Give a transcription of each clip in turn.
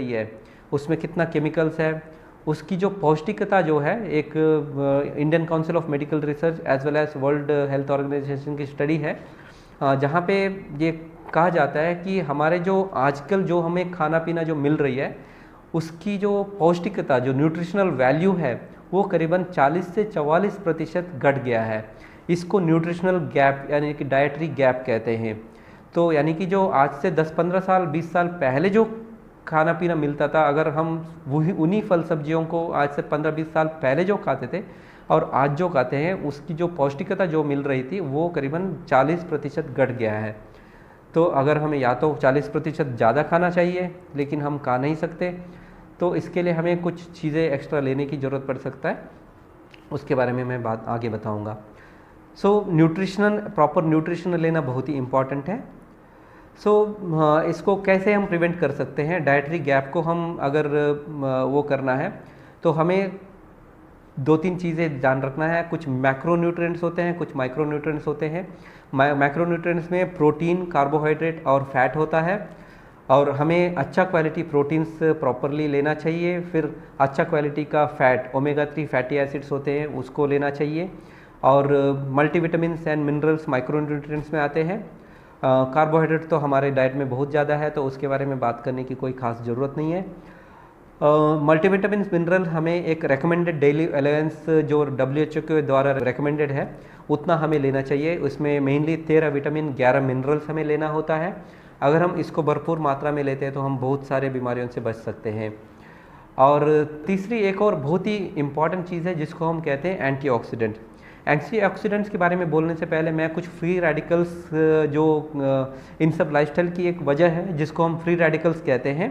रही है उसमें कितना केमिकल्स है, उसकी जो पौष्टिकता जो है, एक Indian council of medical research as well as world health organization की स्टडी है जहाँ पे ये कहा जाता है कि हमारे जो आजकल जो हमें खाना पीना जो मिल रही है उसकी जो पौष्टिकता, जो न्यूट्रिशनल वैल्यू है, वो करीबन 40 से 44% घट गया है। इसको न्यूट्रिशनल गैप यानी कि डाइटरी गैप कहते हैं। तो यानी कि जो आज से 10-15 साल 20 साल पहले जो खाना पीना मिलता था, अगर हम वही उन्हीं फल सब्जियों को आज से 15-20 साल पहले जो खाते थे और आज जो खाते हैं, उसकी जो पौष्टिकता जो मिल रही थी वो करीबन 40% घट गया है। तो अगर हमें या तो 40% ज़्यादा खाना चाहिए लेकिन हम खा नहीं सकते, तो इसके लिए हमें कुछ चीज़ें एक्स्ट्रा लेने की ज़रूरत पड़ सकता है, उसके बारे में मैं बात आगे बताऊंगा। सो प्रॉपर न्यूट्रिशन लेना बहुत ही इम्पॉर्टेंट है। इसको कैसे हम प्रिवेंट कर सकते हैं, डाइटरी गैप को हम अगर वो करना है तो हमें 2-3 चीज़ें ध्यान रखना है। कुछ मैक्रोन्यूट्रिएंट्स होते हैं, कुछ माइक्रोन्यूट्रिएंट्स होते हैं। मैक्रोन्यूट्रिएंट्स में प्रोटीन, कार्बोहाइड्रेट और फैट होता है, और हमें अच्छा क्वालिटी प्रोटीन्स प्रॉपरली लेना चाहिए। फिर अच्छा क्वालिटी का फैट, ओमेगा 3 फैटी एसिड्स होते हैं, उसको लेना चाहिए। और मल्टीविटामिन्स एंड मिनरल्स माइक्रोन्यूट्रिएंट्स में आते हैं। कार्बोहाइड्रेट तो हमारे डाइट में बहुत ज़्यादा है, तो उसके बारे में बात करने की कोई खास ज़रूरत नहीं है। मल्टीविटामिन्स मिनरल हमें एक रेकमेंडेड डेली अलाउंस जो WHO के द्वारा रेकमेंडेड है उतना हमें लेना चाहिए। उसमें मेनली 13 विटामिन 11 मिनरल्स हमें लेना होता है। अगर हम इसको भरपूर मात्रा में लेते हैं तो हम बहुत सारे बीमारियों से बच सकते हैं। और तीसरी एक और बहुत ही इम्पॉर्टेंट चीज़ है जिसको हम कहते हैं एंटीऑक्सीडेंट। एंटीऑक्सीडेंट्स के बारे में बोलने से पहले मैं कुछ फ्री रेडिकल्स जो इन सब लाइफस्टाइल की एक वजह है जिसको हम फ्री रेडिकल्स कहते हैं।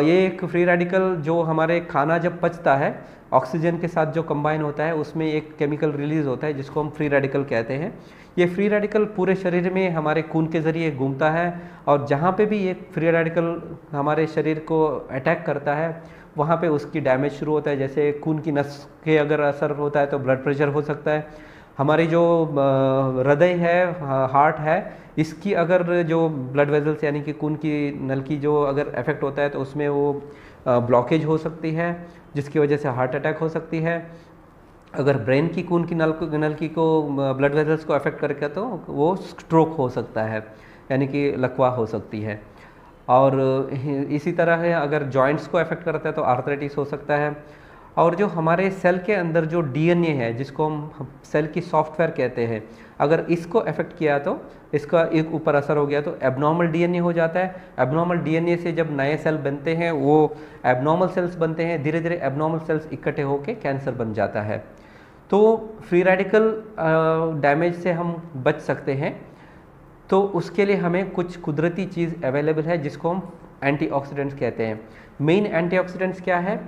ये एक फ्री रेडिकल जो हमारे खाना जब पचता है ऑक्सीजन के साथ जो कंबाइन होता है उसमें एक केमिकल रिलीज होता है जिसको हम फ्री रेडिकल कहते हैं। ये फ्री रेडिकल पूरे शरीर में हमारे खून के ज़रिए घूमता है, और जहाँ पे भी ये फ्री रेडिकल हमारे शरीर को अटैक करता है वहाँ पे उसकी डैमेज शुरू होता है। जैसे खून की नस के अगर असर होता है तो ब्लड प्रेशर हो सकता है। हमारी जो हृदय है, हार्ट है, इसकी अगर जो ब्लड वेजल्स यानी कि खून की नल की जो अगर इफेक्ट होता है तो उसमें वो ब्लॉकेज हो सकती है जिसकी वजह से हार्ट अटैक हो सकती है। अगर ब्रेन की खून की नल की को ब्लड वेजल्स को अफेक्ट करके तो वो स्ट्रोक हो सकता है, यानी कि लकवा हो सकती है। और इसी तरह है अगर जॉइंट्स को अफेक्ट करता है तो आर्थराइटिस हो सकता है। और जो हमारे सेल के अंदर जो DNA है जिसको हम सेल की सॉफ्टवेयर कहते हैं, अगर इसको अफेक्ट किया तो इसका एक ऊपर असर हो गया तो एबनॉर्मल DNA हो जाता है। एबनॉर्मल DNA से जब नए सेल बनते हैं वो एबनॉर्मल सेल्स बनते हैं, धीरे धीरे एबनॉर्मल सेल्स इकट्ठे होकर कैंसर बन जाता है। तो फ्री रेडिकल डैमेज से हम बच सकते हैं, तो उसके लिए हमें कुछ कुदरती चीज़ अवेलेबल है जिसको हम एंटीऑक्सीडेंट्स कहते हैं। मेन एंटीऑक्सीडेंट्स क्या है?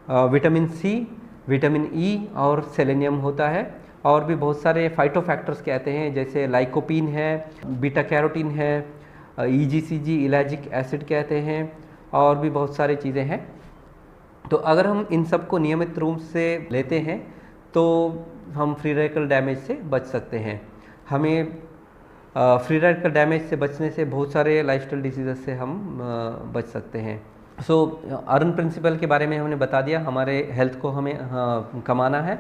विटामिन C, विटामिन E और सेलेनियम होता है। और भी बहुत सारे फाइटोफैक्टर्स कहते हैं जैसे लाइकोपीन है, बीटा कैरोटीन है, EGCG इलैजिक एसिड कहते हैं, और भी बहुत सारी चीज़ें हैं। तो अगर हम इन सब को नियमित रूप से लेते हैं तो हम फ्री रेडिकल डैमेज से बच सकते हैं। हमें फ्री रेडिकल डैमेज से बचने से बहुत सारे लाइफस्टाइल डिसीज़ से हम बच सकते हैं। अर्न प्रिंसिपल के बारे में हमने बता दिया, हमारे हेल्थ को हमें कमाना है।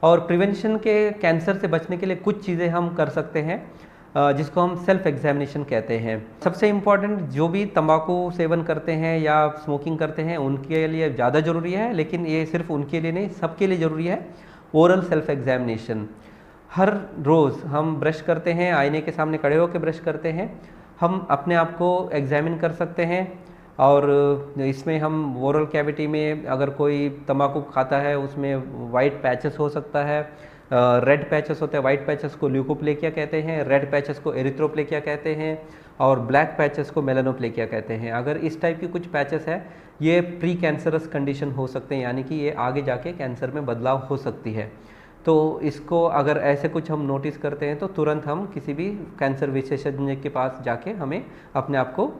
और प्रिवेंशन के कैंसर से बचने के लिए कुछ चीज़ें हम कर सकते हैं जिसको हम सेल्फ एग्जामिनेशन कहते हैं। सबसे इम्पॉर्टेंट, जो भी तंबाकू सेवन करते हैं या स्मोकिंग करते हैं उनके लिए ज़्यादा ज़रूरी है, लेकिन ये सिर्फ उनके लिए नहीं, सबके लिए ज़रूरी है ओरल सेल्फ एग्जामिनेशन। हर रोज़ हम ब्रश करते हैं, आईने के सामने खड़े होकर ब्रश करते हैं, हम अपने आप को एग्जामिन कर सकते हैं। और इसमें हम ओरल कैविटी में अगर कोई तंबाकू खाता है उसमें वाइट पैचेस हो सकता है, रेड पैचेस होते हैं। वाइट पैचेस को ल्यूकोप्लेकिया कहते हैं, रेड पैचेस को एरिथ्रोप्लेकिया कहते हैं, और ब्लैक पैचेस को मेलानोप्लेकिया कहते हैं। अगर इस टाइप की कुछ पैचेस है ये प्री कैंसरस कंडीशन हो सकते हैं, यानी कि ये आगे जाके कैंसर में बदलाव हो सकती है। तो इसको अगर ऐसे कुछ हम नोटिस करते हैं तो तुरंत हम किसी भी कैंसर विशेषज्ञ के पास जाके हमें अपने आप को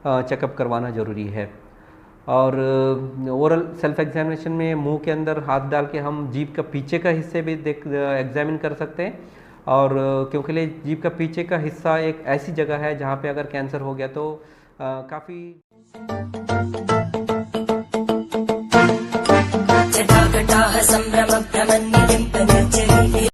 चेकअप करवाना ज़रूरी है। और ओरल सेल्फ एग्जामिनेशन में मुंह के अंदर हाथ डाल के हम जीभ का पीछे का हिस्से भी एग्जामिन कर सकते हैं। और क्योंकि जीभ का पीछे का हिस्सा एक ऐसी जगह है जहाँ पे अगर कैंसर हो गया तो काफ़ी उत्साह सम्भ्रम भ्रमन्यता